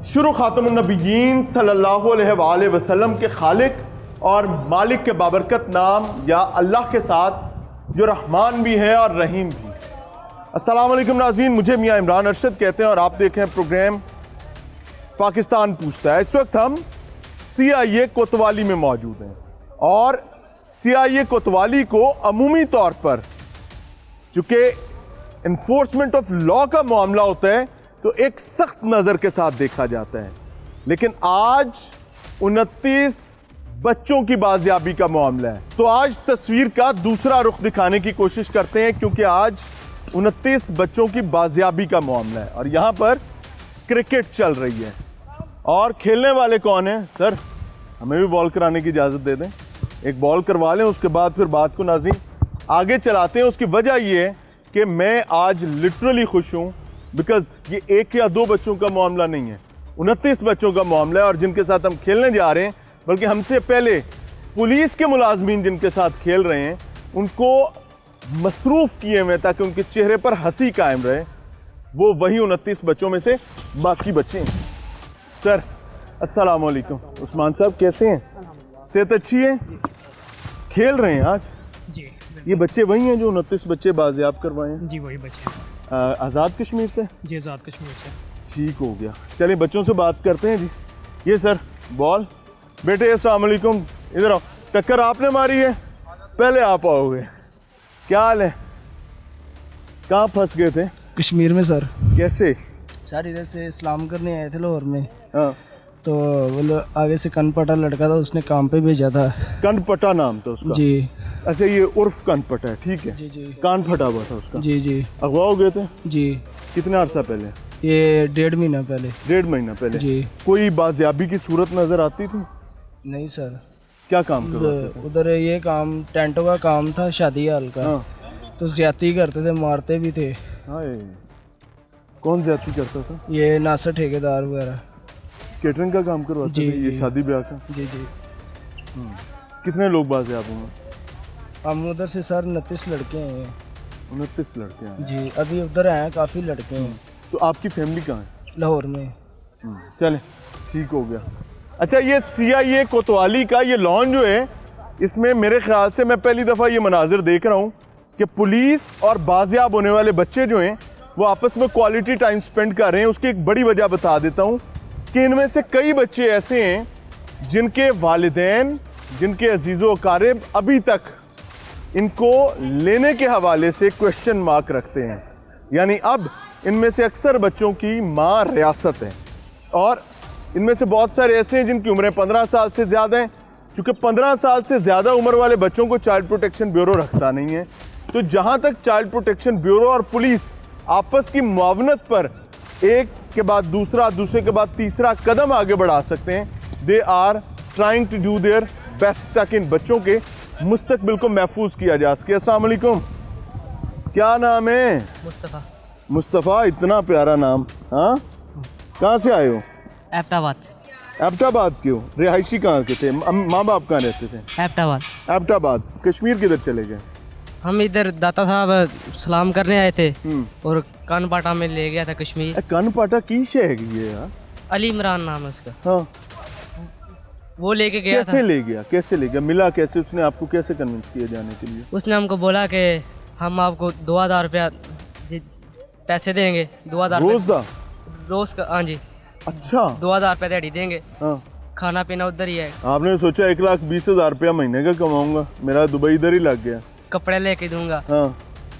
शुरू खातमुन नबीयीन सल्लल्लाहु अलैहि वसल्लम के खालिक और मालिक के बाबरकत नाम या अल्लाह के साथ जो रहमान भी है और रहीम भी। अस्सलाम वालेकुम नाज़रीन, मुझे मियाँ इमरान अरशद कहते हैं और आप देख रहे हैं प्रोग्राम पाकिस्तान पूछता है। इस वक्त हम CIA कोतवाली में मौजूद हैं और CIA कोतवाली को अमूमी तौर पर चूँकि इन्फोर्समेंट ऑफ लॉ का मामला होता है तो एक सख्त नज़र के साथ देखा जाता है, लेकिन आज 29 बच्चों की बाजियाबी का मामला है। तो आज तस्वीर का दूसरा रुख दिखाने की कोशिश करते हैं, क्योंकि आज 29 बच्चों की बाजियाबी का मामला है और यहाँ पर क्रिकेट चल रही है। और खेलने वाले कौन हैं? सर, हमें भी बॉल कराने की इजाज़त दे दें, एक बॉल करवा लें, उसके बाद फिर बात को नाज़रीन आगे चलाते हैं। उसकी वजह ये है कि मैं आज लिटरली खुश हूँ, बिकॉज ये एक या दो बच्चों का मामला नहीं है, 29 बच्चों का मामला है। और जिनके साथ हम खेलने जा रहे हैं, बल्कि हमसे पहले पुलिस के मुलाजमीन जिनके साथ खेल रहे हैं, उनको मसरूफ़ किए हुए ताकि उनके चेहरे पर हंसी कायम रहे, वो वही 29 बच्चों में से बाकी बच्चे हैं। सर अस्सलाम वालेकुम। उस्मान साहब कैसे हैं? सेहत अच्छी है? खेल रहे हैं आज जी? ये बच्चे वही हैं जो 29 बच्चे बाजियाब करवाए हैं? जी वही बच्चे हैं। आज़ाद कश्मीर से? जी आज़ाद कश्मीर से। ठीक हो गया, चलिए बच्चों से बात करते हैं जी। ये सर बॉल, बेटे अस्सलाम वालेकुम, इधर आओ। टक्कर आपने मारी है, पहले आप आओगे। क्या हाल है? कहाँ फंस गए थे? कश्मीर में सर। कैसे? सर इधर से इस्लाम करने आए थे लाहौर में। हाँ, तो वो आगे से कनपटा लड़का था, उसने काम पे भेजा था। कनपटा नाम था उसका? जी। अच्छा, ये उर्फ कनपटा है, ठीक है। जी जी। कान फटा हुआ था उसका? जी जी। अगवा हो गए थे? जी। कितने अरसा पहले? ये 1.5 महीना पहले। 1.5 महीना पहले? जी। कोई बाजियाबी की सूरत नजर आती थी? नहीं सर। क्या काम करवाते थे? उधर ये काम टेंटों का काम था, शादी हाल का। हाँ। तो ज्यादती करते थे, मारते भी थे। हाय, कौन ज्यादती करता था? ये नासर ठेकेदार वगैरह। केटरिंग का काम करवाते जी, थे? ये जी। शादी ब्याह का? जी जी। कितने लोग बाजियाब हुए? हम उधर से सर 29 लड़के हैं। 29 लड़के हैं? जी, अभी उधर आए काफ़ी लड़के हैं। तो आपकी फैमिली कहाँ है? लाहौर में। चले, ठीक हो गया। अच्छा, ये CIA कोतवाली का ये लॉन जो है, इसमें मेरे ख्याल से मैं पहली दफ़ा ये मनाजिर देख रहा हूँ कि पुलिस और बाजियाब होने वाले बच्चे जो हैं वो आपस में क्वालिटी टाइम स्पेंड कर रहे हैं। उसकी एक बड़ी वजह बता देता हूँ कि इनमें से कई बच्चे ऐसे हैं जिनके वालिदैन, जिनके अजीज़ो अकारिब अभी तक इनको लेने के हवाले से क्वेश्चन मार्क रखते हैं। यानी अब इनमें से अक्सर बच्चों की माँ रियासत है और इनमें से बहुत सारे ऐसे हैं जिनकी उम्रें 15 साल से ज़्यादा हैं। चूँकि 15 साल से ज़्यादा उम्र वाले बच्चों को चाइल्ड प्रोटेक्शन ब्यूरो रखता नहीं है, तो जहाँ तक चाइल्ड प्रोटेक्शन ब्यूरो और पुलिस आपस की मुआवनत पर एक के बाद दूसरा, दूसरे के बाद तीसरा कदम आगे बढ़ा सकते हैं, they are trying to do their best ताकि इन बच्चों के मुस्तकबिल को महफूज किया जा सके। अस्सलाम वालेकुम, क्या नाम है? मुस्तफ़ा। मुस्तफ़ा, इतना प्यारा नाम। हाँ, कहाँ से आए हो? एबटाबाद। एबटाबाद क्यों? रिहायशी कहाँ के थे? माँ बाप कहाँ रहते थे? एबटाबाद। एबटाबाद। कश्मीर किधर चले गए? हम इधर दाता साहब सलाम करने आए थे और कानपाटा में ले गया था कश्मीर। कानपाटा की शहर है यार? अली इमरान नाम है उसका। हाँ, वो लेके गया कैसे था। ले गया? कैसे ले गया? मिला कैसे? उसने आपको कैसे कन्विंस किया जाने के लिए? उसने हमको बोला कि हम आपको 2000 रुपया पैसे देंगे। 2000 रोज दा? रोज का? हाँ जी। अच्छा। 2000 रुपया दिहाड़ी देंगे, हाँ। खाना पीना उधर ही है। आपने सोचा 1,20,000 रुपया महीने का कमाऊंगा, मेरा दुबई इधर ही लग गया। कपड़े लेके दूंगा, हाँ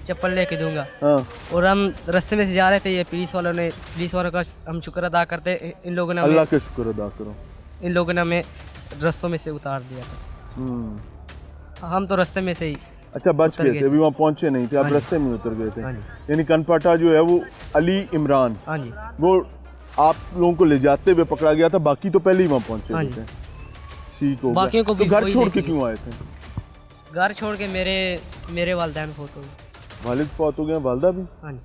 चप्पल लेके दूंगा। हाँ। और हम रास्ते में से जा रहे थे, ये पुलिस वालों का हम शुक्र अदा करते, इन लोगों ने अल्लाह का शुक्र अदा करो, इन लोगों ने हमें रास्तों में से उतार दिया था। हम तो रास्ते में से ही। अच्छा, बच गए थे, अभी वहाँ पहुँचे नहीं थे, आप रास्ते में उतर गए थे। यानी कनपाटा जो है वो अली इमरान, हाँ जी, वो आप लोगों को ले जाते हुए पकड़ा गया था, बाकी तो पहले ही वहाँ पहुँचे थे। ठीक हो बाकियों को तो भी घर छोड़ के क्यों आए थे? घर छोड़ के मेरे वालिदैन फौत हो गए। वालिद फौत हो गए, वालदा भी? हाँ जी।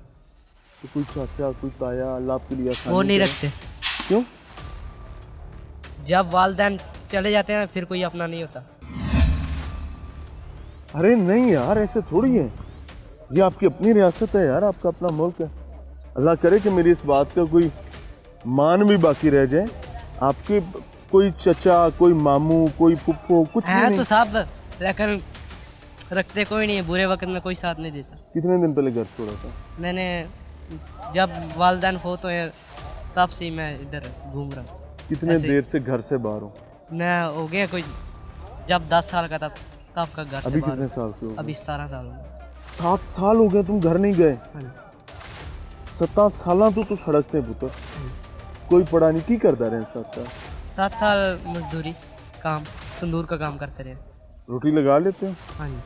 तो कोई चाचा, कोई ताया, अल्लाह आपके लिए आसानी वो नहीं करे? रखते। क्यों? जब वालिदैन चले जाते हैं फिर कोई अपना नहीं होता। अरे नहीं यार, ऐसे थोड़ी है, ये आपकी अपनी रियासत है यार, आपका अपना मुल्क है। अल्लाह करे कि मेरी इस बात का कोई मान भी बाकी रह जाए, आपके कोई चचा, कोई मामू, कोई फुप्पो, कुछ भी है नहीं? तो सब, लेकिन रखते कोई नहीं है, बुरे वक्त में कोई साथ नहीं देता। कितने दिन पहले घर छोड़ा था? मैंने जब वालिदैन फोत हुए तब से ही मैं इधर घूम रहा हूँ। कितने ऐसे- देर से घर से बाहर हो? मैं हो गया कोई जब 10 साल का था तब का घर से अभी बाहर कितने हूँ। साल से हो गए? अभी 17 साल हो गए। 7 साल हो गए तुम घर नहीं गए? हाँ जी। 7 साल तो सड़क ते पुत्र कोई पढ़ा नहीं, की करता रहे 7 साल? 7 साल मजदूरी काम, तंदूर का काम करते रहे। रोटी लगा लेते हो? हाँ जी।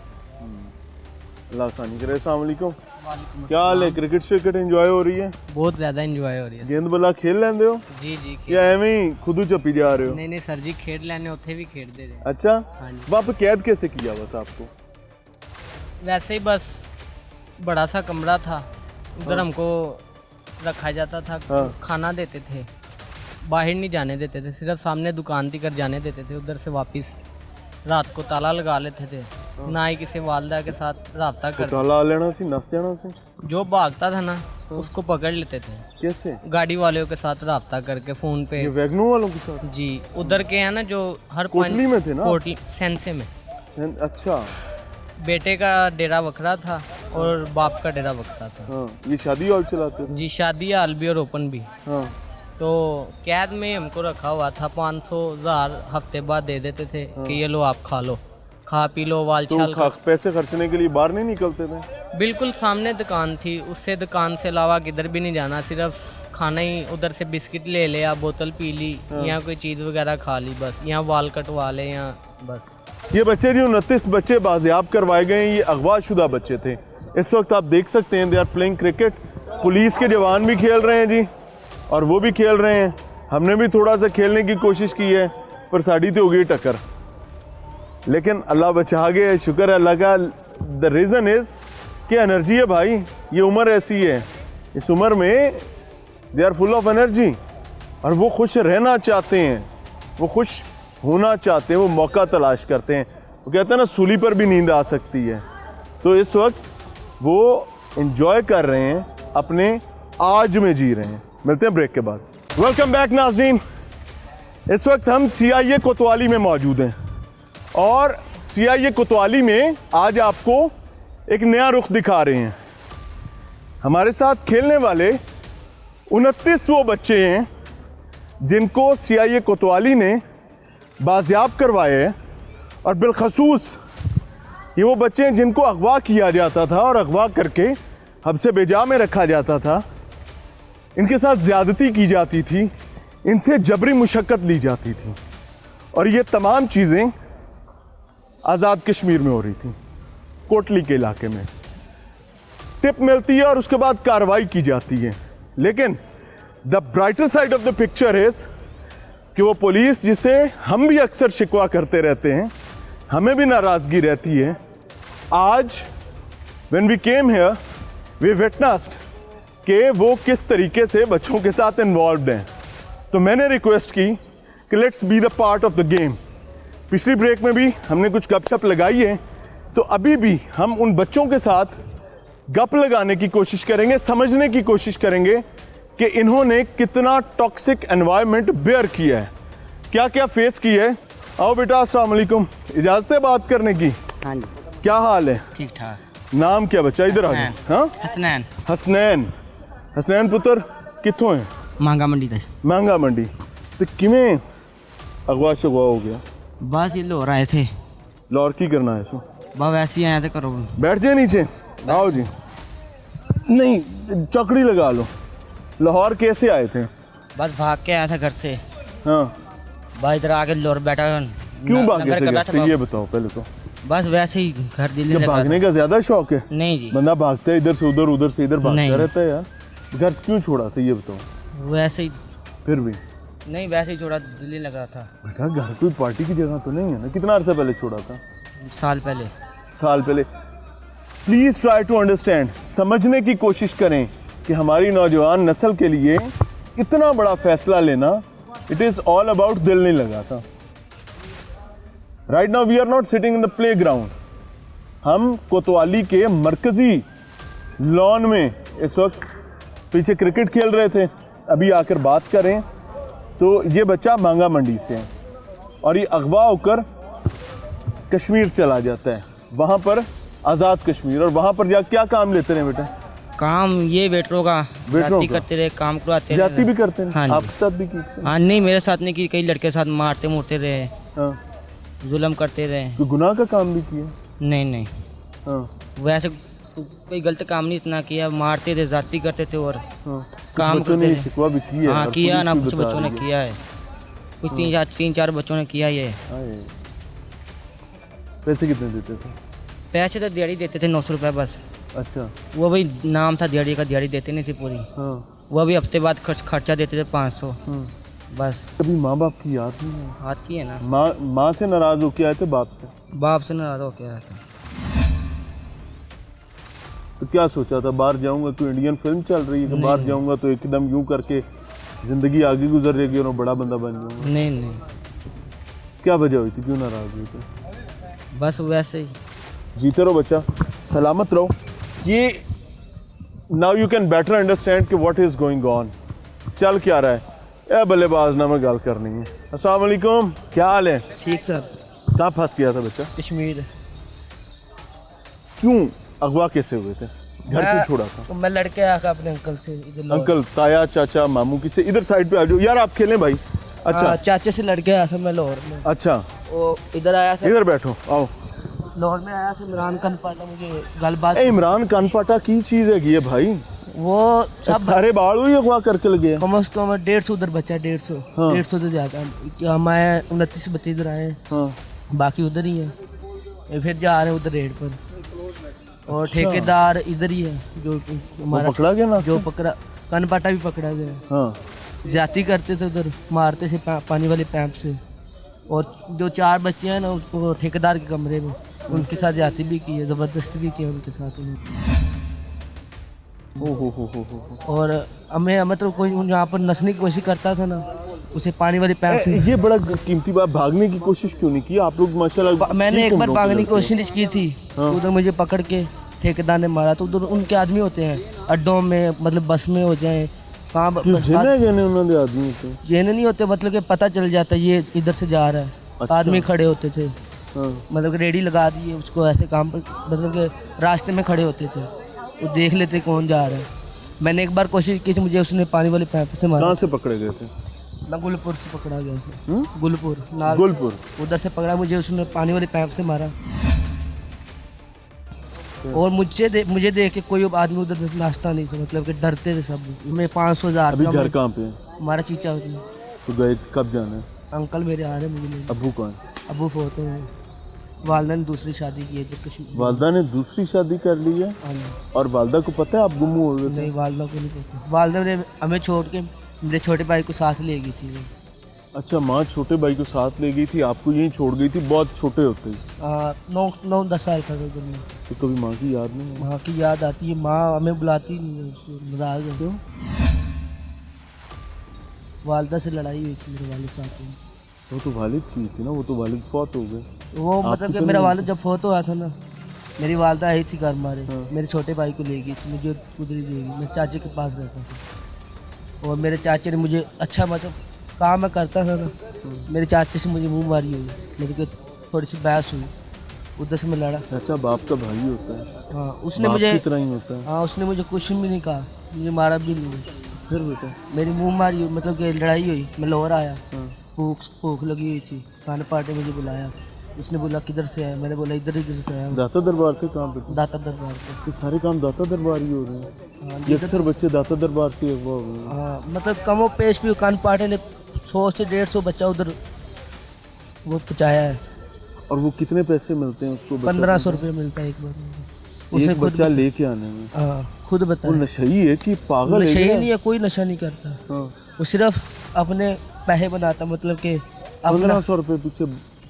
अल्लाह आसानी करे। अस्सलाम वालेकुम। वालेकुम क्या हाल है? क्रिकेट श्रिकेट एंजॉय हो रही है? बहुत ज़्यादा इंजॉय हो रही है। गेंद बल्ला खेल लेंदे हो जी जी या एवें ही खुद चपी जा रहे हो? नहीं नहीं सर जी, खेड लेने उत्थे भी खेडते थे। अच्छा, हाँ जी। वहाँ पे कैद कैसे किया हुआ था आपको? वैसे ही बस बड़ा सा कमरा था, उधर हमको रखा जाता था, हाँ। खाना देते थे, बाहर नहीं जाने देते थे, सिर्फ सामने दुकान तक जाने देते थे, उधर से वापस रात को ताला लगा लेते थे, ना ही किसी वालदा के साथ रब्ता कर। ताला लेना सी, नस जाना सी? जो भागता था ना उसको पकड़ लेते थे, कैसे? गाड़ी वालों के साथ रब्ता करके फ़ोन पे। ये वैगनो वालों के साथ? जी, उधर के हैं ना जो हर कोटली में थे ना? कोटली सेंसे में। अच्छा, बेटे का डेरा बखरा था और बाप का डेरा बखरा था। हाँ, ये शादी हॉल चलाते थे? जी, शादी हाल भी और ओपन भी। हाँ। तो कैद में हमको रखा हुआ था, 500,000 हफ्ते बाद दे देते थे कि ये लो आप खा लो, खा पी लो, वाल छाल तो पैसे खर्चने के लिए बाहर नहीं निकलते थे? बिल्कुल सामने दुकान थी, उससे दुकान से अलावा किधर भी नहीं जाना, सिर्फ खाना ही, उधर से बिस्किट ले लिया, बोतल पी ली, या कोई चीज़ वगैरह खा ली, बस यहाँ वाल कटवा ले या बस। ये बच्चे जी 29 बच्चे बाजियाब करवाए गए हैं, ये अगवाशुदा बच्चे थे। इस वक्त आप देख सकते हैं they are playing cricket. Police के जवान भी खेल रहे हैं जी, और वो भी खेल रहे हैं। हमने भी थोड़ा सा खेलने की कोशिश की है, पर साड़ी तो हो गई टक्कर, लेकिन अल्लाह बचा गए, शुक्र है अल्लाह का। द रीज़न इज़ कि एनर्जी है भाई, ये उम्र ऐसी है, इस उम्र में they are full of energy, और वो खुश रहना चाहते हैं, वो खुश होना चाहते हैं, वो मौका तलाश करते हैं। वो कहते हैं ना, सूली पर भी नींद आ सकती है। तो इस वक्त वो एंजॉय कर रहे हैं, अपने आज में जी रहे हैं। मिलते हैं ब्रेक के बाद। वेलकम बैक नाज़रीन। इस वक्त हम CIA कोतवाली में मौजूद हैं, और CIA कोतवाली में आज आपको एक नया रुख दिखा रहे हैं। हमारे साथ खेलने वाले 29 वो बच्चे हैं जिनको CIA कोतवाली ने बाजियाब करवाए हैं, और बिलखसूस ये वो बच्चे हैं जिनको अगवा किया जाता था और अगवा करके हब्से बेजा में रखा जाता था, इनके साथ ज़्यादती की जाती थी, इनसे जबरी मुशक्क़त ली जाती थी, और ये तमाम चीज़ें आज़ाद कश्मीर में हो रही थी, कोटली के इलाके में। टिप मिलती है और उसके बाद कार्रवाई की जाती है। लेकिन the brighter side of the picture is कि वो पुलिस जिसे हम भी अक्सर शिकवा करते रहते हैं, हमें भी नाराज़गी रहती है, आज when we came here we witnessed कि वो किस तरीके से बच्चों के साथ इन्वॉल्व्ड हैं। तो मैंने रिक्वेस्ट की कि let's be the part of the game. पिछली ब्रेक में भी हमने कुछ गपशप लगाई है, तो अभी भी हम उन बच्चों के साथ गप लगाने की कोशिश करेंगे, समझने की कोशिश करेंगे कि इन्होंने कितना टॉक्सिक एनवायरनमेंट बेयर किया है, क्या क्या फेस किया है। आओ बेटा, अस्सलाम वालेकुम, इजाज़त है बात करने की? हाँ जी, क्या हाल है? ठीक ठाक। नाम क्या बच्चा? इधर आ जाओ। हाँ, हसनैन, हसनैन। हसनैन पुत्र कितों है? मांगा मंडी तक। महंगा मंडी। तो किमें अगवा शगवा हो गया? बस ये लोग आए थे, लाहौर की करना है सो? बस वैसे ही आए थे, करो बैठ जाए नीचे। आओ जी। नहीं, चौकड़ी लगा लो। लाहौर कैसे आए थे? बस भाग के आया था घर से, हाँ, बस इधर आके लोर बैठा। क्यों भागे नगर थे का घर बैठा से, था। ये बताओ पहले तो। बस वैसे ही घर दिल्ली क्या लगा भागने था। का ज्यादा शौक है? नहीं जी, बंदा भागता है इधर से उधर से इधर भागता नहीं। रहता है यार। घर से क्यों छोड़ा था ये बताओ? वैसे ही फिर भी नहीं, वैसे ही छोड़ा, दिल्ली लगा था बेटा, घर कोई पार्टी की जगह तो नहीं है ना? कितना अर्सा पहले छोड़ा था? साल पहले। साल पहले। प्लीज ट्राई टू अंडरस्टैंड, समझने की कोशिश करें कि हमारी नौजवान नस्ल के लिए इतना बड़ा फैसला लेना, इट इज ऑल अबाउट दिल नहीं लगा था। Right now we are not sitting in the playground. हम कोतवाली के मरकजी लॉन में इस वक्त पीछे क्रिकेट खेल रहे थे। अभी आकर बात करें तो ये बच्चा मांगा मंडी से है और ये अगवा होकर कश्मीर चला जाता है, वहाँ पर आज़ाद कश्मीर, और वहाँ पर जा क्या काम लेते हैं बेटा? काम ये वेटरों का जाती करते रहे, काम करवाते जाती रहे। भी करते हैं? हाँ जी। आपके साथ भी की? हाँ नहीं, मेरे साथ नहीं की, कई लड़के के साथ मारते मुरते रहे, हाँ। जुल्म करते रहे। तो गुनाह का काम भी किया? नहीं हाँ। वैसे कोई गलत काम नहीं इतना किया, मारते थे, जाती करते थे और हाँ। काम बच्चों ने करते थे। शिकवा भी किया? हाँ और किया ना, पुलिस भी कुछ बता बच्चों ने रही है। किया है, कुछ तीन चार बच्चों ने किया ये। आए। पैसे कितने देते थे? पैसे तो दिहाड़ी देते थे 900 रुपये बस। अच्छा। वो भी नाम था दिहाड़ी का, दिहाड़ी देते नहीं थी पूरी। हाँ। वो भी हफ्ते बाद खर्चा देते थे 500 बस। कभी माँ बाप की याद नहीं है? आती है ना। माँ से नाराज होके आए थे बाप से? बाप से नाराज हो क्या था। तो क्या सोचा था, बाहर जाऊंगा तो इंडियन फिल्म चल रही है कि बाहर जाऊंगा तो एकदम यूं करके जिंदगी आगे गुजर जाएगी और मैं बड़ा बंदा बन जाऊंगा? नहीं क्या वजह हुई थी, क्यों नाराज हुए थे? बस वैसे ही। जीते रहो बच्चा, सलामत रहो। ये now you can better understand कि व्हाट इज गोइंग ऑन, चल क्या रहा है। ए बल्लेबाज ना मैं गल करनी है। अस्सलाम वालेकुम, क्या हाल है? ठीक सर। कहाँ फंस गया था बच्चा? कश्मीर। क्यों अगवा कैसे हुए थे, घर क्यों छोड़ा था? मैं लड़के आया था अपने अंकल से इधर। अंकल, ताया, चाचा, मामू किसे? इधर साइड पे आ जाओ यार, आप खेलें भाई। अच्छा। चाचे से लड़के आया था मैं लाहौर में। अच्छा, वो इधर आया था, इधर बैठो, आओ। लाहौर में आया था। इमरान खान पाटा मुझे गलबात। इमरान खान पाटा की चीज है ये भाई? वो सब सारे बाल हुई अगवा करके लगे हैं। कम से कम 150 उधर बचा है, 150 हाँ। 150 से ज़्यादा। हम आए 29 बच्चे इधर आए हैं, हाँ। बाकी उधर ही है। ये फिर जा रहे हैं उधर रेड पर, और ठेकेदार इधर ही है जो हमारा पकड़ा गया ना? जो पकड़ा, कनपाटा भी पकड़ा गया। हाँ। ज्यादा करते थे उधर, मारते थे पानी वाले पैंप से। और जो 4 बच्चे हैं ना, वो ठेकेदार के कमरे में उनके साथ ज्यादा भी की है, ज़बरदस्ती भी की है उनके साथ। हो। और हमें मतलब कोई यहाँ पर नसने की कोशिश करता था ना, उसे पानी वाले पैंप से। ये बड़ा कीमती बात, भागने की कोशिश क्यों नहीं की आप लोग? माशाल्लाह मैंने एक ठीक बार उम्रों के भागने की लड़के हो। कोशिश की थी, तो उधर मुझे पकड़ के ठेकेदार ने मारा। तो उधर उनके आदमी होते हैं अड्डों में, मतलब बस में हो जाए, कहाँ जेने उन्होंने आदमी होते? जेने नहीं होते, मतलब कि पता चल जाता है ये इधर से जा रहा है। अच्छा। आदमी खड़े होते थे, हाँ। मतलब कि रेडी लगा दिए उसको, ऐसे काम पर, मतलब कि रास्ते में खड़े होते थे, वो देख लेते कौन जा रहा है। मैंने एक बार कोशिश की थी, मुझे उसने पानी वाले पैप से मारा। कहाँ से पकड़े गए थे? मैं गुलपुर से पकड़ा गया उसे। गुलपुर गुलपुर उधर से पकड़ा मुझे, उसने पानी वाले पैप से मारा। और मुझे देख के कोई आदमी उधर नाश्ता नहीं था, मतलब कि डरते थे सब। मैं 500,000। अभी घर कहाँ पे है? हमारा चीचा होती है। तो गए कब जाना है? अंकल मेरे आ रहे हैं मुझे लेने। अबू कौन? अबू फोत हैं। वालदा ने दूसरी शादी की है इधर कश्मीर। वालदा ने दूसरी शादी कर ली है? हाँ जी। और वालदा को पता है आप गुम हो गए थे? नहीं, वालदा को नहीं पता। वालदा ने हमें छोड़ के मेरे छोटे भाई को साथ ले गई थी। अच्छा, माँ छोटे भाई को साथ ले गई थी, आपको यहीं छोड़ गई थी बहुत छोटे होते ही? 9-10 साल का था उधर में। तो कभी माँ की याद नहीं है? माँ की याद आती है, माँ हमें बुलाती नहीं है, उसको नाराज है। क्यों? वालदा से लड़ाई हुई थी मेरे वालिद साहब की। वो तो वालिद की थी ना, वो तो वालिद फौत हो गए। वो मतलब कि मेरा वालिद जब फोत हुआ था ना, मेरी वालदा आई थी घर मारे। हाँ। मेरे छोटे भाई को ले गई थी, मुझे उधर ही ले गई। मैं चाचे के पास रहता था, और मेरे चाचे ने मुझे अच्छा, मतलब काम मैं करता था ना, मेरे चाचे से मुझे मुंह मारी हुई, मेरे को थोड़ी सी बहस हुई, उधर से मैं लड़ा। चाचा बाप का भाई होता है? हाँ, उसने बाप मुझे की तरह ही होता है। हाँ, उसने मुझे कुछ भी नहीं कहा, मुझे मारा भी नहीं। फिर बेटा? मेरी मुंह मारी हुई, मतलब कि लड़ाई हुई। मैं लाहौर आया, हाँ। भूख लगी हुई थी, खाने पार्टी मुझे बुलाया। उसने बोला किधर से आया, मैंने बोला इधर से आया हूँ। दाता दरबार से? कहाँ पे? दाता दरबार पे। ये सारे काम दाता दरबार ही हो रहे हैं? हाँ, ये अक्सर बच्चे दाता दरबार से अगवा हो गए हैं। हाँ, मतलब कमो पेश भी कान पार्टी ने 100 से 150 बच्चा उधर वो पहुँचाया है। और वो कितने पैसे मिलते हैं उसको? 1500 रुपये मिलता है एक बार में। एक बच्चा लेके आने में? हाँ, खुद वो बताया। नशई है कि पागल है? नशे ही नहीं है, कोई नशा नहीं करता। हाँ। वो सिर्फ अपने पैसे बनाता, मतलब कि अपना 1500 रुपये पीछे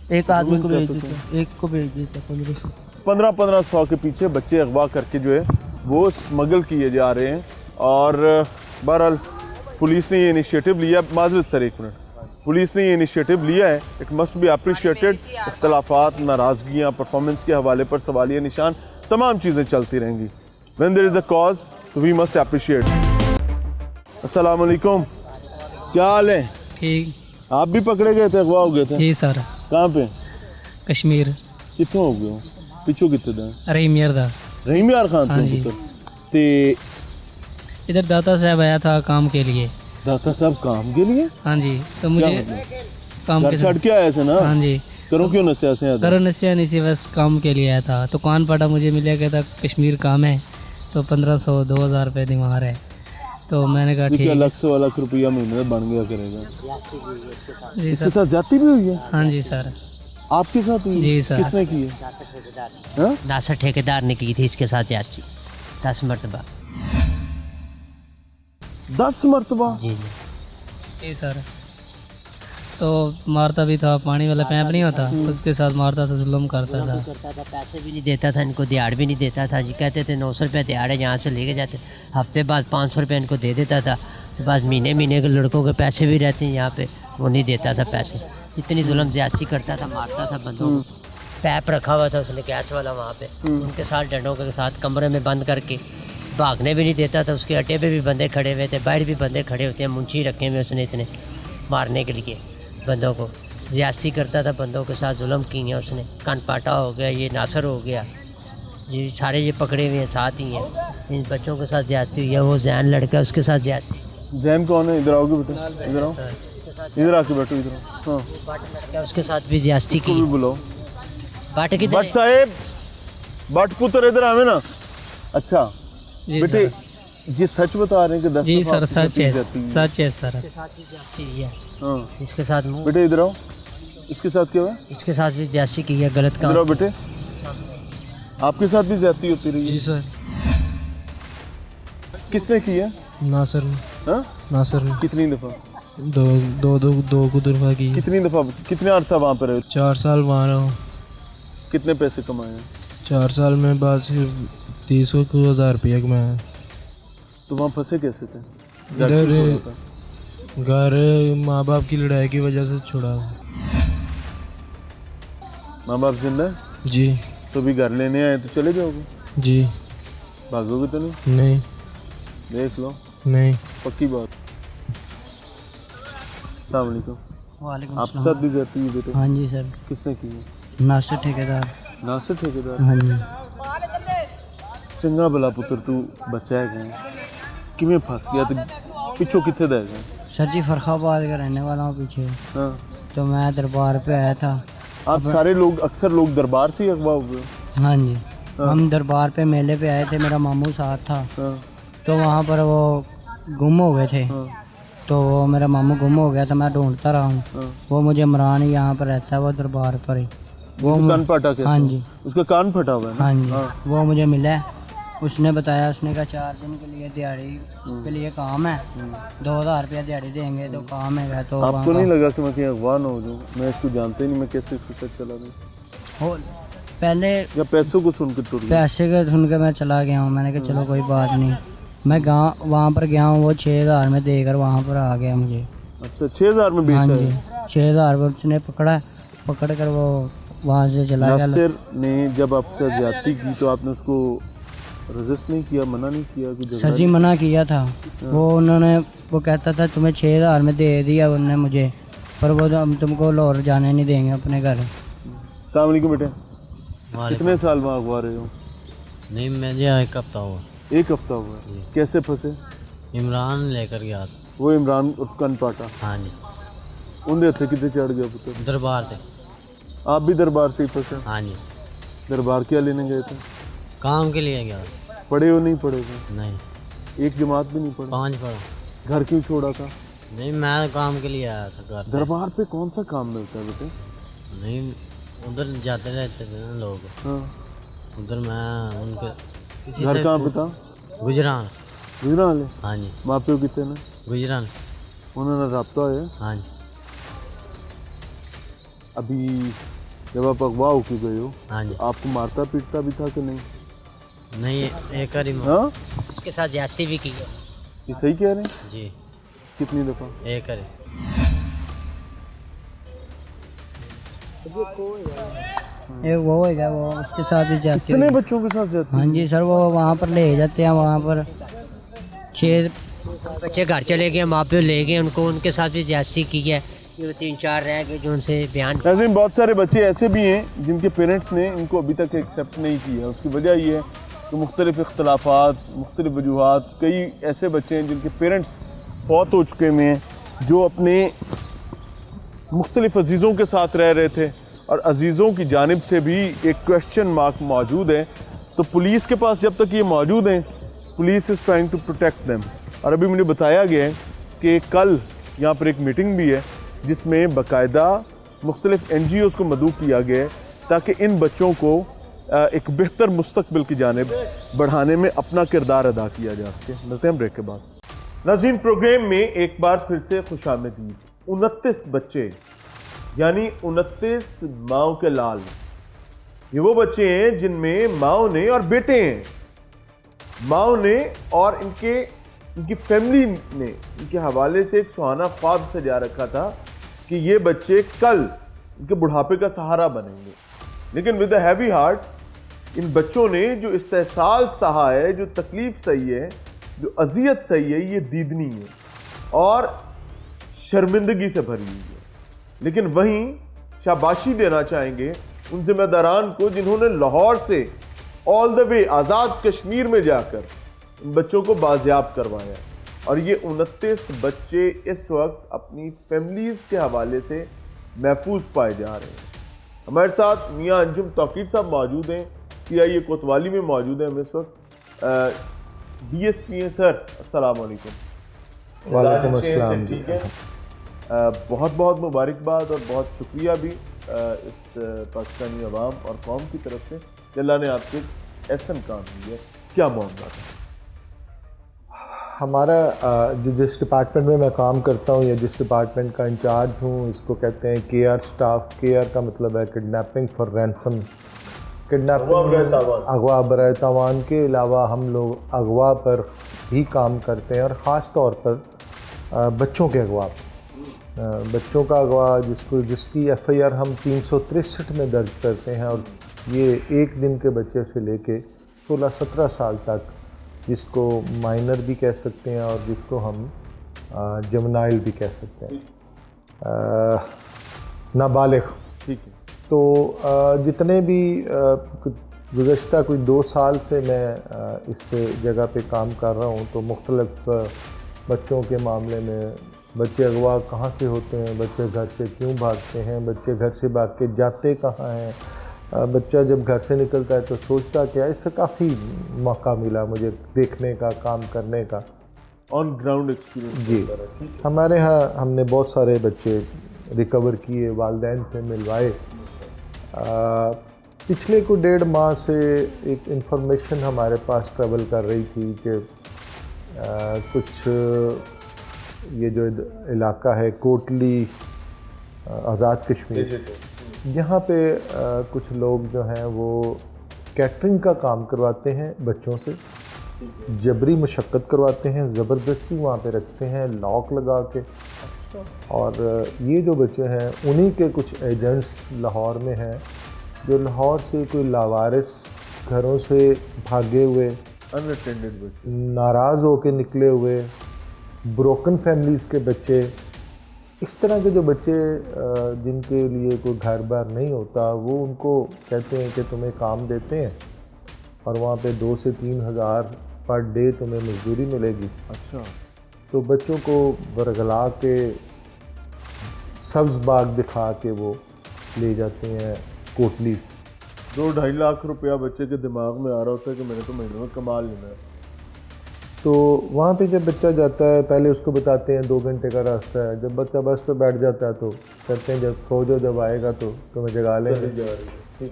एक आदमी को भेज देता, एक को भेज देता 1500। 1500 के पीछे बच्चे अगवा करके जो है वो स्मगल किए जा रहे हैं। और बहरहाल पुलिस ने ये इनिशिएटिव लिया। माजरत सर, एक मिनट, पुलिस ने ये इनिशिएटिव लिया है, इट मस्ट बी अप्रिशिएटेड। इख्तलाफात, नाराज़गियाँ, परफॉर्मेंस के हवाले पर सवालिया निशान, तमाम चीज़ें चलती रहेंगी। When there is a cause तो वी मस्ट अप्रिशिएट। अस्सलाम वालेकुम, क्या हाल है? ठीक। आप भी पकड़े गए थे, अगवा हो गए थे? जी सर। कहाँ पे? कश्मीर। कितों हो गए हो? पिछू कितने दा? रहीम यार दा। रहीम यार खान हाँ तो जी। पुत्र ते इधर दाता साहब आया था काम के लिए। दाता साहब काम के लिए? हाँ जी, तो क्या मुझे मतलब? काम घर के छड़ साथ। के आए थे ना? हाँ जी। करो क्यों नशा से? करो नसिया नहीं सी, बस काम के लिए आया था। तो कान पड़ा मुझे मिला, कहता कश्मीर काम है, तो 1500 2000 रुपये दिमाग है। तो मैंने कहा ठीक है। अलग से वाला रुपया महीने बन गया करेगा। जी इसके सर। साथ जाती भी हुई है? हाँ जी सर। आपके साथ हुई? जी सर। किसने की है? नासर ठेकेदार ने की थी इसके साथ जाती 10 मरतबा। 10 मरतबा? जी जी सर। तो मारता भी था, पानी वाला पैप नहीं होता, उसके साथ मारता था, जुल्म करता था। पैसे भी नहीं देता था इनको, दिहाड़ भी नहीं देता था जी। कहते थे 900 रुपये दिहाड़ है, यहाँ से लेके जाते। हफ्ते बाद 500 रुपये इनको दे देता था। तो बाद महीने के लड़कों के पैसे भी रहते हैं यहाँ पे, वो नहीं देता था पैसे। इतनी जुल्म ज्यादती करता था, मारता था बंदों को। पैप रखा हुआ था उसने गैस वाला वहाँ पे, उनके साथ डंडों के साथ कमरे में बंद करके भागने भी नहीं देता था। उसके अड्डे पे भी बंदे खड़े हुए थे, बाहर भी बंदे खड़े होते हैं, मुंशी रखे हुए उसने इतने मारने के लिए। बंदों को ज्यादती करता था, बंदों के साथ जुल्म की है उसने। कनपाटा हो गया, ये नासर हो गया, ये सारे ये पकड़े हुए हैं, साथ ही हैं। इन बच्चों के साथ ज्यादती हुई है। वो जैन लड़का उसके साथ ज्यादती। जैन कौन है? इधर आओगे बेटा, इधर आओ, इधर आके बैठो, इधर आओ। हाँ, लड़का उसके साथ भी ज्यादती को की। भी बुलाओ। बाट की भट्ट साहेब, भट्ट पुत्र इधर आवे ना। अच्छा जी बेटे, सर। ये सच बता रहे हैं कि 10 जी दफा सर, आपकी सच जाती है, जाती है? सच है सर। इसके साथ भी ज्यादती हुई है। हाँ इसके साथ मुंह, बेटे इधर आओ, इसके साथ क्या हुआ? इसके साथ भी ज्यादती की है, गलत इधर आओ काम। बेटे, आपके साथ भी ज्यादती होती रही है? जी सर। किसने की है? नासर हाँ? नासर ने कितनी दफा? दो को दफा की। कितनी दफा? कितने अरसा वहाँ पर रहे? 4 साल वहाँ रहा हूँ। कितने पैसे कमाए हैं? 4 साल में बाद सिर्फ 300 को 1000 रुपया कमाया। तो वहाँ फंसे कैसे थे? इधर घर माँ बाप की लड़ाई की वजह से छोड़ा। माँ बाप जिंदा है? जी। तो भी घर लेने आए तो चले जाओगे? जी। भागोगे तो नहीं? नहीं। देख लो, नहीं। पक्की बात। अस्सलाम वालेकुम। वालेकुम आपके साथ भी जाती है बेटे? हाँ जी सर। किसने की है? नासिर ठेकेदार। नासिर ठेकेदार? हाँ जी। चंगा भला पुत्र तू बचा है गया, किमें फंस गया तो पिछो कितने दे गए? सर जी फरखाबाद का रहने वाला हूँ पीछे। हाँ, तो मैं दरबार पे आया था। आप सारे लोग, अक्सर लोग दरबार से ही अगवा हुए? हाँ जी। हम दरबार पे मेले पे आए थे, मेरा मामू साथ था। हाँ, तो वहाँ पर वो गुम हो गए थे। हाँ, तो वो मेरा मामू गुम हो गया था, मैं ढूंढता रहा हूँ। हाँ। वो मुझे इमरान यहाँ पर रहता है, वो दरबार पर ही। वो उसका कान फटा कैसे? हाँ जी। उसका कान फटा हुआ है ना? हाँ जी। हाँ। वो मुझे मिला है, उसने बताया, उसने कहा 4 दिन के लिए दिहाड़ी के लिए काम है, 2000 रुपया दिहाड़ी देंगे तो काम है। तो आपको वहाँ नहीं लगा कि मैं कहीं अगवा ना हो जाऊँ? मैं इसको जानते ही नहीं, मैं कैसे इसके साथ चला गया? हो पहले या पैसों को सुन के टूट गया? पैसे के सुन के मैं चला गया हूँ। मैंने कहा चलो कोई बात नहीं। मैं गाँव वहाँ पर गया हूँ, वो 6000 में देकर वहाँ पर आ गया मुझे। अच्छा, 6000 में हाँ बेचा जी। है? 6000 में उसने पकड़ कर वो वहाँ से चला गया। नासिर ने जब आपसे ज्यादती की तो आपने उसको रजिस्ट नहीं किया, मना नहीं किया कि सर जी मना किया था। वो उन्होंने, वो कहता था तुम्हें 6000 में दे दिया उन्होंने मुझे, पर वो हम तुमको लाहौर जाने नहीं देंगे अपने घर। अस्सलाम वालेकुम बेटे, कितने साल वहाँ अगवा रहे हो? नहीं, मैं जो 1 हफ्ता हुआ। 1 हफ्ता हुआ है। कैसे फंसे? इमरान लेकर गया था। वो इमरान उर्फ कनपाटा, हाँ जी, उनके हथे कितने चढ़ गया पुत्र? दरबार थे। आप भी दरबार से ही फंसे? हाँ जी, दरबार क्या लेने गए थे? काम के लिए गया था। पढ़े हो नहीं पढ़े थे? नहीं, एक जमात भी नहीं पढ़े? 5 पढ़ा। घर क्यों छोड़ा था? नहीं, मैं काम के लिए आया था घर से। दरबार पे कौन सा काम मिलता है बेटे? नहीं, उधर जाते रहते थे ना लोग, हाँ, उधर मैं उनके किसी घर से कहाँ पे था? गुजरान। गुजराल है? हाँ जी, माँ प्यो कितने ने? गुजरान। उन्होंने रब्ता है? हाँ जी, अभी जब आप अगवा होके गए हो, हाँ जी। आपको मारता पीटता भी था कि नहीं? नहीं, एक बारी हाँ, उसके साथ ज्यादती भी की है। ये सही कह रहे हैं? जी, कितनी दफा? एक बारी। एक वो है क्या, वो उसके साथ भी जाते कितने हैं। बच्चों के साथ जाते हाँ जी सर, वो वहाँ पर ले जाते हैं, वहाँ पर 6 बच्चे घर चले गए, माँ प्यो ले गए उनको, उनके साथ भी ज्यादती की है। ये 3-4 रह गए जो उनसे बयान। नाज़रीन, बहुत सारे बच्चे ऐसे भी हैं जिनके पेरेंट्स ने इनको अभी तक एक्सेप्ट नहीं किया। उसकी वजह ये है कि मुख्तलिफ़ इख्तलाफात, मुख्तलिफ़ वजूहात, कई ऐसे बच्चे हैं जिनके पेरेंट्स फौत हो चुके हुए हैं, जो अपने मुख्तलिफ़ अजीज़ों के साथ रह रहे थे और अजीज़ों की जानिब से भी एक क्वेश्चन मार्क मौजूद है। तो पुलिस के पास जब तक ये मौजूद हैं, police is trying to protect them. और अभी मुझे बताया गया है कि कल यहाँ पर एक मीटिंग भी है जिसमें बाकायदा मुख्तलिफ़ NGOs को मदऊ किया गया है ताकि इन बच्चों को एक बेहतर मुस्तकबिल की जानिब बढ़ाने में अपना किरदार अदा किया जा सके। मिलते हैं ब्रेक के बाद। नाज़रीन, प्रोग्राम में एक बार फिर से खुशामदीद। 29 बच्चे यानी 29 माओ के लाल, ये वो बच्चे हैं जिनमें माओ ने और बेटे हैं, माओ ने और इनकी फैमिली ने इनके हवाले से एक सुहाना ख्वाब सजा रखा था कि ये बच्चे कल इनके बुढ़ापे का सहारा बनेंगे। लेकिन with a heavy heart in बच्चों ने जो इस्तेहसाल सहा है, जो तकलीफ सही है, जो अजियत सही है, ये दीदनी है और शर्मिंदगी से भरी हुई है। लेकिन वहीं शाबाशी देना चाहेंगे उन जिम्मेदारान को जिन्होंने लाहौर से all the way Azad Kashmir में जाकर इन बच्चों को बाजियाब करवाया। और ये 29 बच्चे इस वक्त अपनी फैमिलीज़ के हवाले से महफूज पाए जा रहे हैं। हमारे साथ मियाँ अंजुम तौकीर साहब मौजूद हैं, CIA कोतवाली में मौजूद हैं हम इस वक्त। DSP हैं सर, अस्सलाम वालेकुम। वालेकुम अस्सलाम। ठीक है, बहुत बहुत मुबारकबाद और बहुत शुक्रिया भी इस पाकिस्तानी अवाम और कौम की तरफ से कि अल्लाह ने आपके एहसन काम किया। क्या मामला था? हमारा जिस डिपार्टमेंट में मैं काम करता हूँ या जिस डिपार्टमेंट का इंचार्ज हूँ, इसको कहते हैं केयर स्टाफ। केयर का मतलब है किडनैपिंग फॉर रैंसम, किडनैपिंग अगवा बराए तावान के अलावा हम लोग अगवा पर भी काम करते हैं और ख़ास तौर पर बच्चों के अगवा, बच्चों का अगवा जिसकी FIR हम 363 में दर्ज करते हैं। और ये एक दिन के बच्चे से लेके 16-17 साल तक, जिसको माइनर भी कह सकते हैं और जिसको हम जमनाइल भी कह सकते हैं, नाबालिग। ठीक है। तो जितने भी गुज़श्ता कोई 2 साल से मैं इस जगह पे काम कर रहा हूँ, तो मुख्तलिफ बच्चों के मामले में, बच्चे अगवा कहाँ से होते हैं, बच्चे घर से क्यों भागते हैं, बच्चे घर से भाग के जाते कहाँ हैं, बच्चा जब घर से निकलता है तो सोचता क्या है, इसका काफ़ी मौका मिला मुझे देखने का, काम करने का, ऑन ग्राउंड एक्सपीरियंस जी। हमारे यहाँ हमने बहुत सारे बच्चे रिकवर किए, वालिदैन से मिलवाए। पिछले को 1.5 माह से एक इन्फॉर्मेशन हमारे पास ट्रेवल कर रही थी कि कुछ ये जो इलाका है कोटली आज़ाद कश्मीर, यहाँ पे कुछ लोग जो हैं वो कैटरिंग का काम करवाते हैं बच्चों से, जबरी मुशक्क़त करवाते हैं, ज़बरदस्ती वहाँ पे रखते हैं लॉक लगा के। और ये जो बच्चे हैं उन्हीं के कुछ एजेंट्स लाहौर में हैं जो लाहौर से कोई लावारिस घरों से भागे हुए, अनअटेंडेड बच्चे, नाराज़ होकर निकले हुए, ब्रोकन फैमिलीज़ के बच्चे, इस तरह के जो बच्चे जिनके लिए कोई घर बार नहीं होता, वो उनको कहते हैं कि तुम्हें काम देते हैं और वहाँ पे 2 से 3 हज़ार पर डे तुम्हें मजदूरी मिलेगी। अच्छा। तो बच्चों को बरगला के सब्ज़ बाग दिखा के वो ले जाते हैं कोटली। 2-2.5 लाख रुपया बच्चे के दिमाग में आ रहा होता है कि मैंने तो महीनों में कमा लेना है। तो वहाँ पे जब बच्चा जाता है, पहले उसको बताते हैं 2 घंटे का रास्ता है। जब बच्चा बस पे बैठ जाता है तो कहते हैं जब खोजो, जब आएगा तो तुम्हें जगा लेंगे।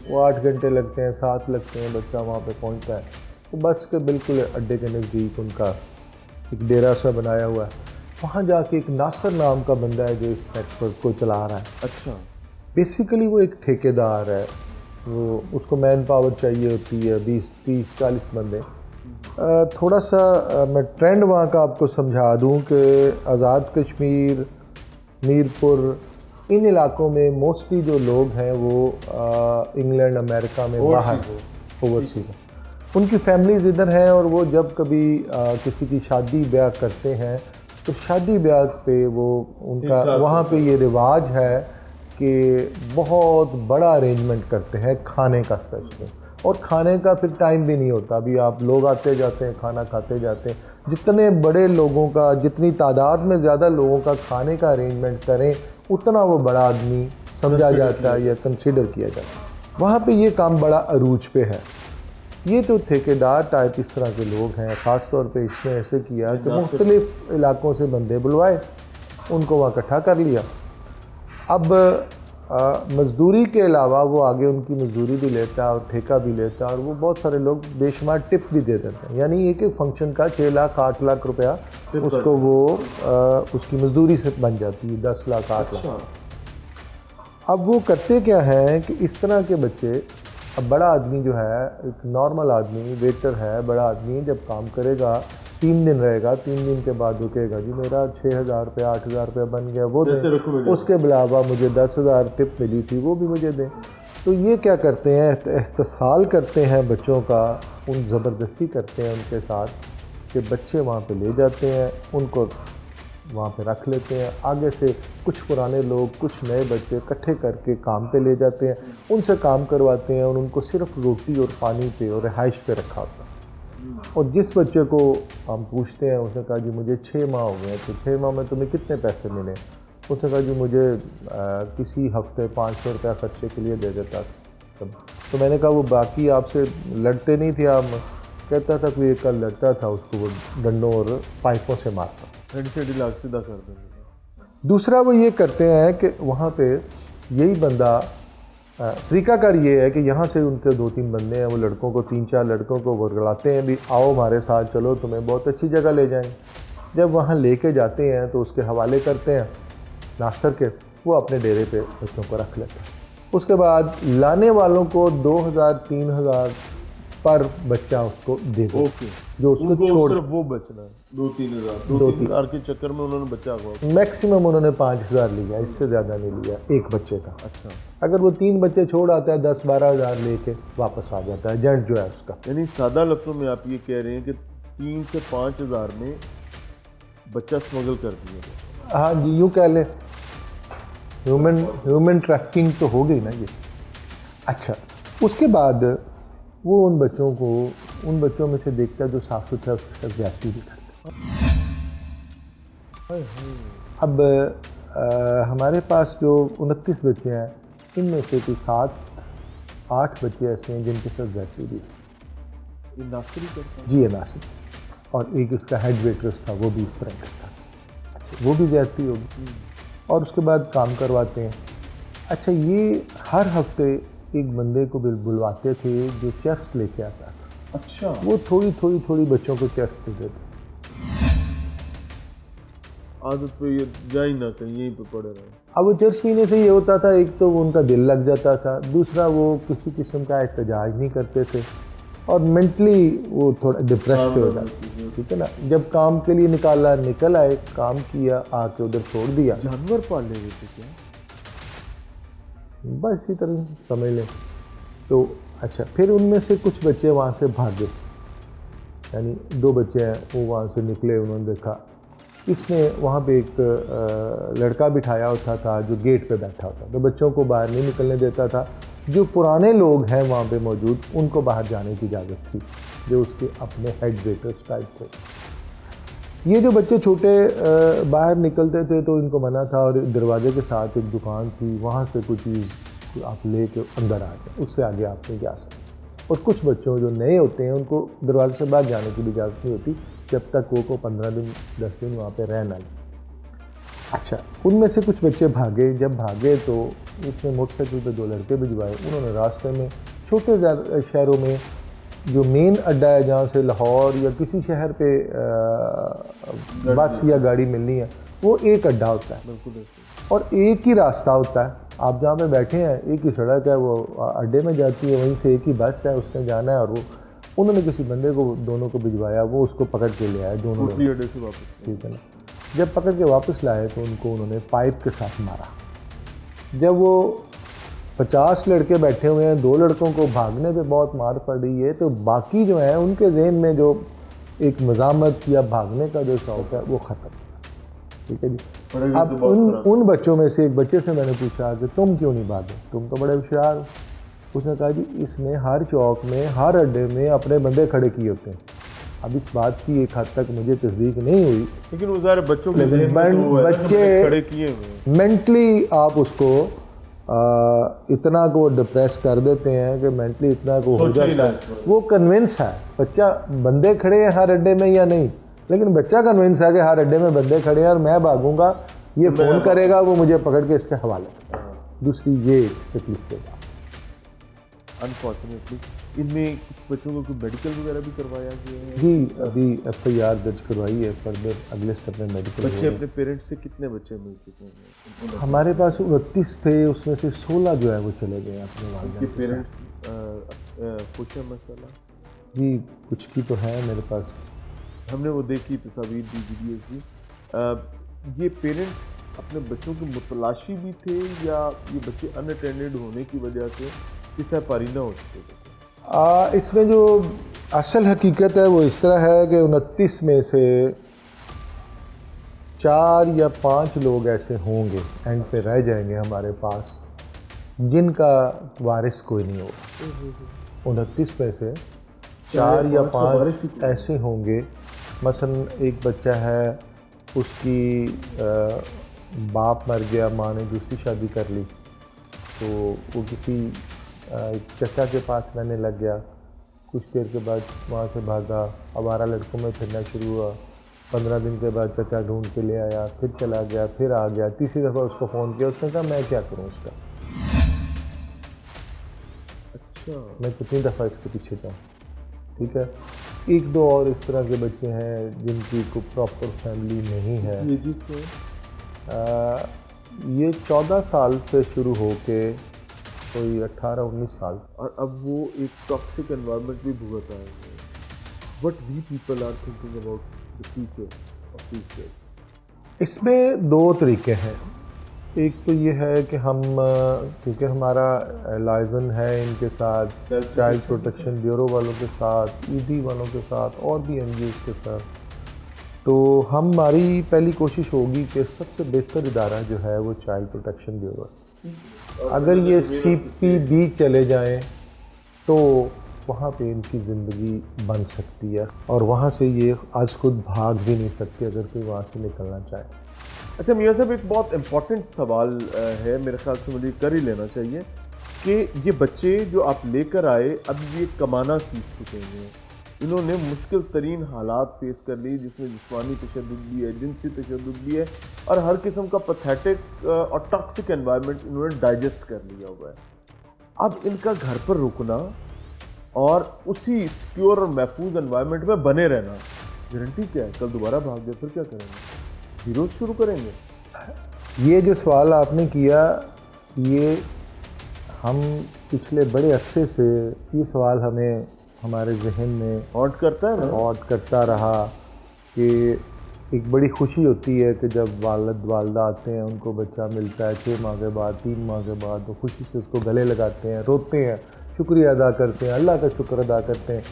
वो 8 घंटे लगते हैं, 7 लगते हैं, बच्चा वहाँ पे पहुँचता है। तो बस के बिल्कुल अड्डे के नज़दीक उनका एक डेरा सा बनाया हुआ है। वहाँ जाके एक नासर नाम का बंदा है जो इस नेटवर्क को चला रहा है। अच्छा। बेसिकली वो एक ठेकेदार है, वो उसको मैन पावर चाहिए होती है, 20, 30, 40 बंदे। थोड़ा सा मैं ट्रेंड वहाँ का आपको समझा दूँ कि आज़ाद कश्मीर, मीरपुर, इन इलाकों में मोस्टली जो लोग हैं वो इंग्लैंड, अमेरिका में बाहर ओवरसीज़ हैं। उनकी फैमिलीज़ इधर हैं और वो जब कभी किसी की शादी ब्याह करते हैं तो शादी ब्याह पे वो उनका वहाँ पे ये रिवाज है कि बहुत बड़ा अरेंजमेंट करते हैं खाने का स्पेशली, और खाने का फिर टाइम भी नहीं होता। अभी आप लोग आते जाते हैं, खाना खाते जाते हैं, जितने बड़े लोगों का, जितनी तादाद में ज़्यादा लोगों का खाने का अरेंजमेंट करें उतना वो बड़ा आदमी समझा जाता है या कंसिडर किया जाता है। वहाँ पे ये काम बड़ा अरूज पे है। ये तो ठेकेदार टाइप इस तरह के लोग हैं, ख़ास तौर पे इसने ऐसे किया कि मुख्तलिफ़ इलाक़ों से बंदे बुलवाए, उनको वहाँ इकट्ठा कर लिया। अब मज़दूरी के अलावा वो आगे उनकी मज़दूरी भी लेता है और ठेका भी लेता है, और वो बहुत सारे लोग बेशुमार टिप भी दे देते हैं। यानी एक एक फंक्शन का 6 लाख 8 लाख रुपया उसको वो उसकी मज़दूरी से बन जाती है, 10 लाख 8 लाख। अब वो करते क्या है कि इस तरह के बच्चे, अब बड़ा आदमी जो है, एक नॉर्मल आदमी वेटर है, बड़ा आदमी जब काम करेगा 3 दिन रहेगा, 3 दिन के बाद वो कहेगा जी मेरा 6,000 रुपया 8,000 रुपया बन गया, वो दें, उसके अलावा मुझे 10,000 टिप मिली थी वो भी मुझे दें। तो ये क्या करते हैं, इस्तेसाल करते हैं बच्चों का, उन ज़बरदस्ती करते हैं उनके साथ कि बच्चे वहाँ पे ले जाते हैं, उनको वहाँ पे रख लेते हैं। आगे से कुछ पुराने लोग, कुछ नए बच्चे इकट्ठे करके काम पे ले जाते हैं, उनसे काम करवाते हैं और उनको सिर्फ रोटी और पानी पे और रिहाइश पे रखा होता है। और जिस बच्चे को हम पूछते हैं, उसने कहा जी मुझे 6 माह हो गए, तो 6 माह में तुम्हें कितने पैसे मिले? उसने कहा जी मुझे किसी हफ्ते 500 रुपया खर्चे के लिए दे देता था। तो मैंने कहा वो बाकी आपसे लड़ते नहीं थे आप? कहता था कोई एक कल लड़ता था, उसको वो डंडों और पाइपों से मारता, सीधा कर देंगे। दूसरा वो ये करते हैं कि वहाँ पे यही बंदा, तरीक़ाकार ये है कि यहाँ से उनके 2-3 बंदे हैं, वो लड़कों को 3-4 लड़कों को वर्गलाते हैं भी आओ हमारे साथ चलो, तुम्हें बहुत अच्छी जगह ले जाएंगे। जब वहाँ लेके जाते हैं तो उसके हवाले करते हैं नासर के, वो अपने डेरे पे बच्चों को रख लेते हैं। उसके बाद लाने वालों को 2,000-3,000 पर बच्चा उसको दे दो, जो उसको छोड़, सिर्फ वो बचना है 2-3 हज़ार के चक्कर में उन्होंने बच्चा हुआ। मैक्सिमम उन्होंने 5,000 लिया, इससे ज़्यादा नहीं लिया एक बच्चे का। अच्छा, अगर वो 3 बच्चे छोड़ आता है 10-12 हज़ार लेके वापस आ जाता है एजेंट जो है उसका। यानी सादा लफ्ज़ों में आप ये कह रहे हैं कि 3 से 5 हज़ार में बच्चा स्मगल कर दिया। हाँ जी, यूँ कह लें ह्यूमन ट्रैफिकिंग तो हो गई ना ये। अच्छा, उसके बाद वो उन बच्चों में से देखता है जो साफ़ सुथरा, उसके साथ ज़्यादती भी करता है। अब हमारे पास जो 29 बच्चे हैं, इनमें से कोई 7-8 बच्चे ऐसे हैं जिनके साथ ज़्यादती भी। ये नासिर ही करता है? जी ये नासिर, और एक इसका हेड वेटर्स था, वो भी इस तरह करता। अच्छा, वो भी ज़्यादती होगी और उसके बाद काम करवाते हैं। अच्छा, ये हर हफ्ते एक बंदे को बुलवाते थे जो चेस लेके आता था। अच्छा, वो थोड़ी बच्चों को चेस दे देते। आदत पे ये जा ही ना कहीं, यहीं पे पड़े रहे। अब वो चेस पीने से ये होता था, एक तो वो उनका दिल लग जाता था, दूसरा वो किसी किस्म का एहतजाज नहीं करते थे और मेंटली वो थोड़ा डिप्रेस हो जाते, ठीक है ना। जब काम के लिए निकाला, निकल आए, काम किया, आके उधर छोड़ दिया। जानवर पाल ले रहे थे क्या? बस इसी तरह समझ लें। तो अच्छा, फिर उनमें से कुछ बच्चे वहाँ से भागे, यानी 2 बच्चे हैं वो वहाँ से निकले। उन्होंने देखा इसने वहाँ पे एक लड़का बिठाया होता था जो गेट पे बैठा होता, तो बच्चों को बाहर नहीं निकलने देता था। जो पुराने लोग हैं वहाँ पे मौजूद, उनको बाहर जाने की इजाज़त थी, जो उसके अपने हेड वेटर्स टाइप थे। ये जो बच्चे छोटे बाहर निकलते थे तो इनको मना था, और दरवाजे के साथ एक दुकान थी, वहाँ से कुछ चीज़ आप ले के अंदर आ गए, उससे आगे आप नहीं जा सकते। और कुछ बच्चों जो नए होते हैं उनको दरवाजे से बाहर जाने की भी इजाज़त नहीं होती जब तक वो को 15 दिन 10 दिन वहाँ पे रहना है। अच्छा, उनमें से कुछ बच्चे भागे। जब भागे तो उसने मोटरसाइकिल पे 2 लड़के भिजवाए। उन्होंने रास्ते में छोटे शहरों में जो मेन अड्डा है, जहाँ से लाहौर या किसी शहर पे बस या गाड़ी मिलनी है, वो एक अड्डा होता है और एक ही रास्ता होता है। आप जहाँ पे बैठे हैं एक ही सड़क है, वो अड्डे में जाती है, वहीं से एक ही बस है, उसने जाना है। और वो उन्होंने किसी बंदे को दोनों को भिजवाया, वो उसको पकड़ के ले आए दोनों अड्डे से वापस, ठीक है ना। जब पकड़ के वापस लाए तो उनको उन्होंने पाइप के साथ मारा। जब वो 50 लड़के बैठे हुए हैं, 2 लड़कों को भागने पे बहुत मार पड़ रही है, तो बाकी जो हैं उनके जहन में जो एक मज़ामत या भागने का जो शौक़ है वो ख़त्म। ठीक है जी। अब उन बच्चों में से एक बच्चे से मैंने पूछा कि तुम क्यों नहीं भागे, तुम तो बड़े होशियार हो। उसने कहा जी इसने हर चौक में, हर अड्डे में अपने बंदे खड़े किए होते हैं। अब इस बात की एक हद तक मुझे तस्दीक नहीं हुई, लेकिन वो सारे बच्चों के ज़हन में तो वो है ना, बच्चे खड़े किए हुए मेंटली आप उसको इतना को डिप्रेस कर देते हैं कि मेंटली इतना को हो जाता है। वो कन्विंस है बच्चा, बंदे खड़े हैं हर अड्डे में या नहीं, लेकिन बच्चा कन्विंस है कि हर अड्डे में बंदे खड़े हैं और मैं भागूंगा, ये फ़ोन करेगा, वो मुझे पकड़ के इसके हवाले। दूसरी ये तकलीफ देगा। अनफॉर्चुनेटली इनमें कुछ बच्चों को कोई मेडिकल वगैरह भी करवाया गया है जी, अभी FIR दर्ज करवाई है, फर्दर अगले स्टेप में मेडिकल। बच्चे अपने पेरेंट्स से कितने बच्चे मिल चुके हैं? हमारे पास 29 थे, उसमें से 16 जो है वो चले गए अपने वालिदैन के पेरेंट्स साथ। खुश हैं माशाल्लाह? जी कुछ की तो है मेरे पास, हमने वो देखी तस्वीर भी, वीडियोस भी। ये पेरेंट्स अपने बच्चों के मुतलाशी भी थे या ये बच्चे अनअटेंडेड होने की वजह से किस्सा पारीना हो चुके थे? इसमें जो असल हकीकत है वो इस तरह है कि 29 में से 4 या 5 लोग ऐसे होंगे एंड पे रह जाएंगे हमारे पास जिनका वारिस कोई नहीं होगा। 29 में से 4 या 5 ऐसे होंगे, मसलन एक बच्चा है, उसकी बाप मर गया, माँ ने दूसरी शादी कर ली, तो वो किसी चचा के पास रहने लग गया। कुछ देर के बाद वहाँ से भागा, आवारा लड़कों में फिरना शुरू हुआ। 15 दिन के बाद चचा ढूंढ के ले आया, फिर चला गया, फिर आ गया। तीसरी दफ़ा उसको फ़ोन किया, उसने कहा मैं क्या करूँ उसका। अच्छा, मैं कितनी दफ़ा इसके पीछे जाऊँ। ठीक है, 1-2 और इस तरह के बच्चे हैं जिनकी कोई प्रॉपर फैमिली नहीं है। ये 14 साल से शुरू हो के कोई 18-19 साल, और अब वो एक टॉक्सिक एनवायरनमेंट भी भुगत आए हैं। What we people are thinking about the future of this kids? इसमें 2 तरीके हैं। एक तो ये है कि हम, क्योंकि हमारा लाइजन है इनके साथ, चाइल्ड प्रोटेक्शन ब्यूरो वालों के साथ, ED वालों के साथ और भी NGOs के साथ, तो हमारी पहली कोशिश होगी कि सबसे बेहतर इदारा जो है वो चाइल्ड प्रोटेक्शन ब्यूरो है। अगर ये CPB चले जाएं तो वहाँ पे इनकी ज़िंदगी बन सकती है और वहाँ से ये आज खुद भाग भी नहीं सकते अगर कोई वहाँ से निकलना चाहे। अच्छा मियाँ साहब, एक बहुत इम्पॉर्टेंट सवाल है, मेरे ख्याल से मुझे कर ही लेना चाहिए कि ये बच्चे जो आप लेकर आए अब ये कमाना सीख चुके हैं, इन्होंने मुश्किल तरीन हालात फेस कर ली जिसमें जिस्मानी तशद्दुद भी है, जिनसी तशद्दुद भी है और हर किस्म का पैथेटिक और टॉक्सिक एनवायरनमेंट इन्होंने डाइजेस्ट कर लिया हुआ है। अब इनका घर पर रुकना और उसी सिक्योर और महफूज एनवायरनमेंट में बने रहना, गारंटी क्या है? कल दोबारा भाग गए फिर क्या करेंगे? जीरो शुरू करेंगे? ये जो सवाल आपने किया, ये हम पिछले बड़े अरसे से ये सवाल हमें हमारे जहन में हॉन्ट करता है ना, हॉन्ट करता रहा कि एक बड़ी खुशी होती है कि जब वालिद वालदा आते हैं, उनको बच्चा मिलता है 6 माह के बाद, 3 माह के बाद, तो खुशी से उसको गले लगाते हैं, रोते हैं, शुक्रिया अदा करते हैं, अल्लाह का शुक्र अदा करते हैं।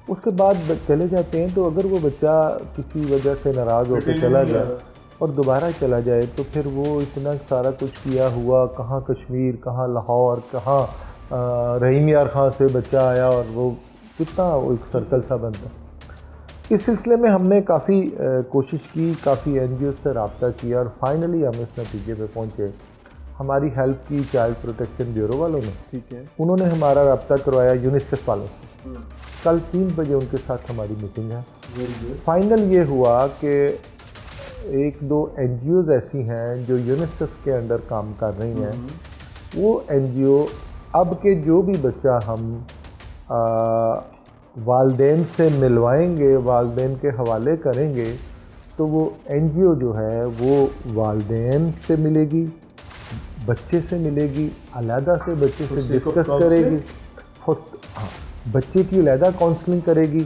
उसके बाद चले जाते हैं, तो अगर वो बच्चा किसी वजह से नाराज़ होकर चला जाए और दोबारा चला जाए तो फिर वो इतना सारा कुछ किया हुआ, कहाँ कश्मीर, कहाँ लाहौर, कहाँ रहीम यार खां से बच्चा आया और वो कितना वो एक सर्कल सा बनता। इस सिलसिले में हमने काफ़ी कोशिश की, काफ़ी NGO से रब्ता किया और फाइनली हम इस नतीजे पे पहुँचे। हमारी हेल्प की चाइल्ड प्रोटेक्शन ब्यूरो वालों ने, ठीक है, उन्होंने हमारा रब्ता करवाया यूनिसेफ वालों से। कल 3 बजे उनके साथ हमारी मीटिंग है। फाइनल ये हुआ कि 1-2 NGOs ऐसी हैं जो यूनिसेफ के अंडर काम कर रही हैं, वो NGO अब के जो भी बच्चा हम वालदेन से मिलवाएंगे, वालदेन के हवाले करेंगे, तो वो NGO जो है वो वालदेन से मिलेगी, बच्चे से मिलेगी, अलहदा से बच्चे से डिस्कस करेगी, हाँ, बच्चे की अलहदा काउंसलिंग करेगी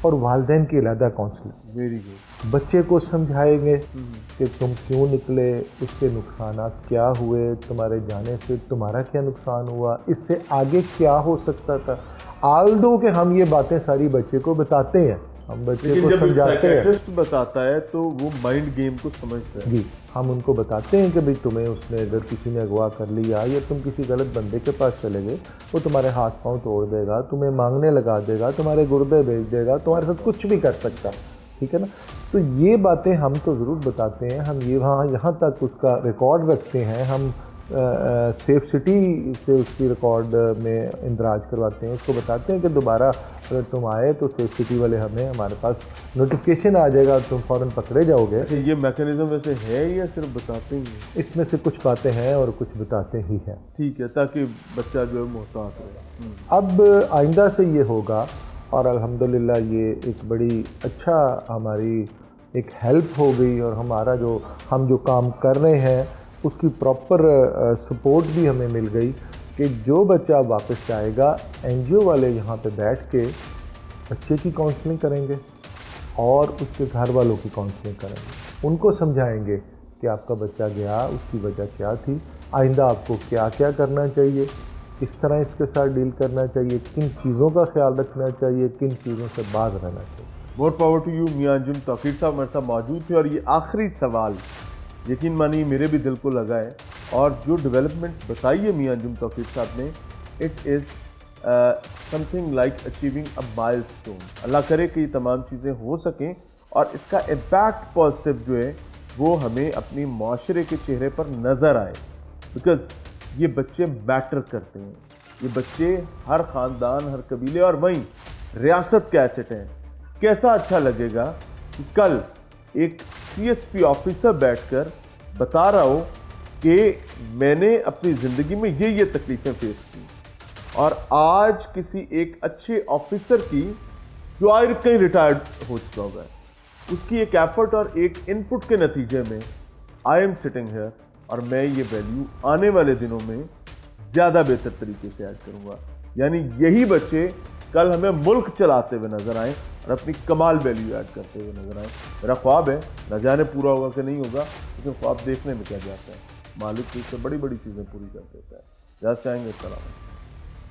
और वालिदैन की अलहदा काउंसलिंग। Very good. बच्चे को समझाएंगे कि तुम क्यों निकले, उसके नुकसान क्या हुए, तुम्हारे जाने से तुम्हारा क्या नुकसान हुआ, इससे आगे क्या हो सकता था। आल्दो कि हम ये बातें सारी बच्चे को बताते हैं, हम बच्चे को समझाते हैं। साइकियाट्रिस्ट बताता है तो वो माइंड गेम को समझता है। जी, हम उनको बताते हैं कि भाई तुम्हें उसने अगर किसी ने अगवा कर लिया या तुम किसी गलत बंदे के पास चले गए, वो तुम्हारे हाथ पांव तोड़ देगा, तुम्हें मांगने लगा देगा, तुम्हारे गुर्दे बेच देगा, तुम्हारे साथ कुछ भी कर सकता है, ठीक है ना। तो ये बातें हम तो ज़रूर बताते हैं, हम ये यहाँ तक उसका रिकॉर्ड रखते हैं, हम सेफ सिटी से उसकी रिकॉर्ड में इंदराज करवाते हैं, उसको बताते हैं कि दोबारा अगर तुम आए तो सेफ सिटी वाले हमारे पास नोटिफिकेशन आ जाएगा, तुम फ़ौरन पकड़े जाओगे। अच्छा, ये मैकेनिज्म वैसे है या सिर्फ बताते ही हैं? इसमें से कुछ बातें हैं और कुछ बताते ही हैं। ठीक है, ताकि बच्चा जो है मोहतात रहे। अब आइंदा से ये होगा और अल्हम्दुलिल्लाह ये एक बड़ी अच्छा हमारी एक हेल्प हो गई और हमारा हम जो काम कर रहे हैं उसकी प्रॉपर सपोर्ट भी हमें मिल गई कि जो बच्चा वापस आएगा एनजीओ वाले यहाँ पे बैठ के बच्चे की काउंसलिंग करेंगे और उसके घर वालों की काउंसलिंग करेंगे, उनको समझाएंगे कि आपका बच्चा गया, उसकी वजह क्या थी, आइंदा आपको क्या क्या करना चाहिए, किस तरह इसके साथ डील करना चाहिए, किन चीज़ों का ख्याल रखना चाहिए, किन चीज़ों से बाज रहना चाहिए। More power to you. मियां अंजुम तौकीर साहब हमारे साथ मौजूद थे और ये आखिरी सवाल यकीन मानिए मेरे भी दिल को लगा है, और जो डेवलपमेंट बताई है मियां अंजुम तौकीर साहब ने, it is something like achieving a milestone. Allah करे कि ये तमाम चीज़ें हो सकें और इसका इम्पैक्ट पॉजिटिव जो है वो हमें अपनी माशरे के चेहरे पर नज़र आए, बिकॉज़ ये बच्चे मैटर करते हैं, ये बच्चे हर ख़ानदान, हर कबीले और वहीं रियासत के एसेट हैं। कैसा अच्छा लगेगा कि कल एक CSP ऑफिसर बैठकर बता रहा हो कि मैंने अपनी ज़िंदगी में ये तकलीफ़ें फेस की, और आज किसी एक अच्छे ऑफिसर की जो आज कहीं रिटायर्ड हो चुका होगा, उसकी एक एफर्ट और एक इनपुट के नतीजे में आई एम सिटिंग हियर, और मैं ये वैल्यू आने वाले दिनों में ज़्यादा बेहतर तरीके से ऐड करूँगा। यानी यही बच्चे कल हमें मुल्क चलाते हुए नजर आए और अपनी कमाल वैल्यू ऐड करते हुए नजर आए। मेरा ख्वाब है, न जाने पूरा होगा कि नहीं होगा, लेकिन ख्वाब देखने में क्या जाता है, मालिक तो इससे बड़ी बड़ी चीज़ें पूरी कर देता है। इजाज़त चाहेंगे। सलाम।